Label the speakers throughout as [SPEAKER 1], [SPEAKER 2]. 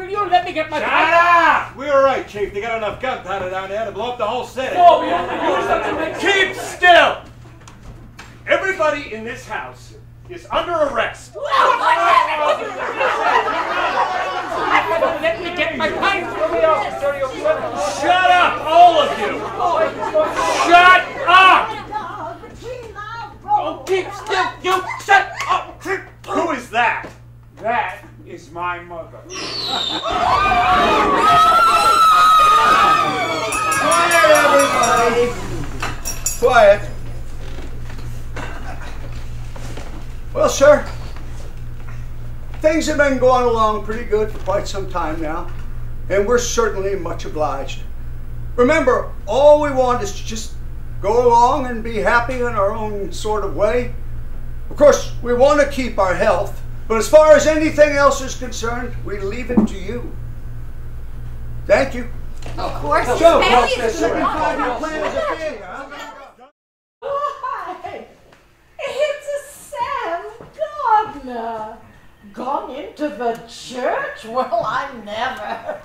[SPEAKER 1] will you let me get my...
[SPEAKER 2] Shut up! We were right, Chief. They got enough gunpowder down there to blow up the whole city.
[SPEAKER 1] Oh, we have to use that to make...
[SPEAKER 2] Keep still! Everybody in this house is under arrest.
[SPEAKER 1] Let me get my pipe.
[SPEAKER 2] Shut up, all of you! Shut up!
[SPEAKER 1] Oh, keep still, you shut up!
[SPEAKER 2] Who is that?
[SPEAKER 1] That is my mother.
[SPEAKER 3] Quiet, everybody. Quiet. Well, sir, things have been going along pretty good for quite some time now, and we're certainly much obliged. Remember, all we want is to just go along and be happy in our own sort of way. Of course, we want to keep our health, but as far as anything else is concerned, we leave it to you. Thank you.
[SPEAKER 4] Of course,
[SPEAKER 3] Joe,
[SPEAKER 4] family
[SPEAKER 3] the
[SPEAKER 4] is
[SPEAKER 3] second 5-year plan is a failure, huh?
[SPEAKER 5] Why, it's a Sam Gardner. Gone into the church? Well, I never.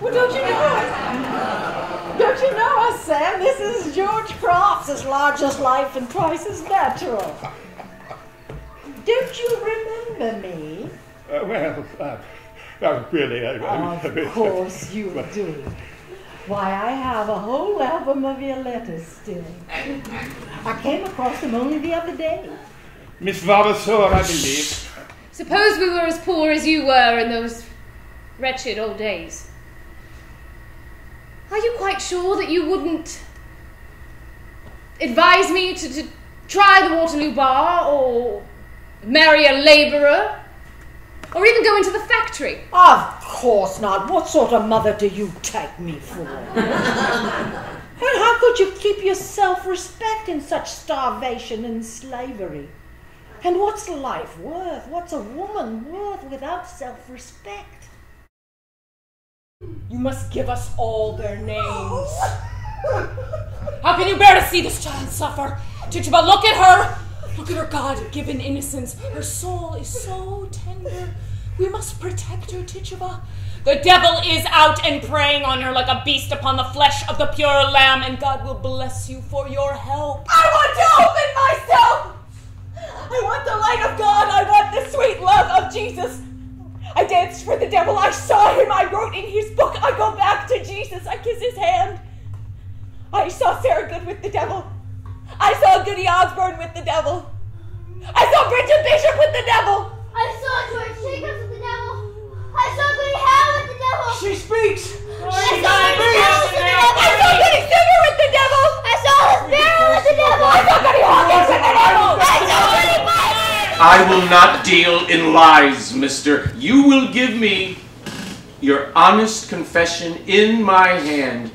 [SPEAKER 5] Well, don't you know? Don't you know us, Sam? This is George Crofts, as large as life and twice as natural. Don't you remember me?
[SPEAKER 2] Really,
[SPEAKER 5] Of course you do. Why, I have a whole album of your letters still. I came across them only the other day.
[SPEAKER 2] Miss Vavasseur, I believe.
[SPEAKER 4] Suppose we were as poor as you were in those wretched old days. Are you quite sure that you wouldn't advise me to try the Waterloo Bar, or marry a labourer, or even go into the factory?
[SPEAKER 5] Of course not. What sort of mother do you take me for? And how could you keep your self-respect in such starvation and slavery? And what's life worth? What's a woman worth without self-respect?
[SPEAKER 1] You must give us all their names. How can you bear to see this child suffer? Tituba, look at her. Look at her God-given innocence. Her soul is so tender. We must protect her, Tituba. The devil is out and preying on her like a beast upon the flesh of the pure lamb, and God will bless you for your help.
[SPEAKER 5] I want to open myself! I want the light of God. I want the sweet love of Jesus. I danced for the devil. I saw him. I wrote in his book. I go back to Jesus. I kiss his hand. I saw Sarah Good with the devil. I saw Goody Osborne with the devil. I saw Bridget Bishop with the devil.
[SPEAKER 6] I saw George Jacobs with the devil. I saw Goody Howe with the devil.
[SPEAKER 1] She speaks.
[SPEAKER 6] I saw Goody Sugar with the devil. I saw Alice Barrow with the devil. I saw Goody Hawkins with the devil. I saw Goody Mike.
[SPEAKER 7] I will not deal in lies, mister. You will give me your honest confession in my hand,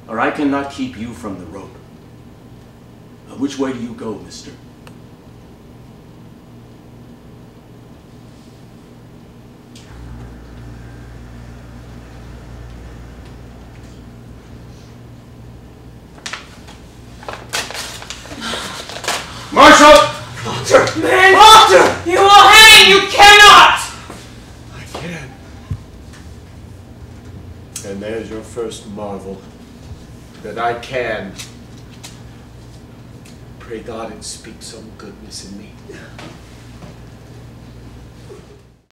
[SPEAKER 7] or I cannot keep you from the rope. Now, which way do you go, mister? Marshal!
[SPEAKER 1] Walter! Man! Walter! You will hang! You cannot!
[SPEAKER 8] I can. And there's your first marvel. That I can. Pray God and speak some goodness in me.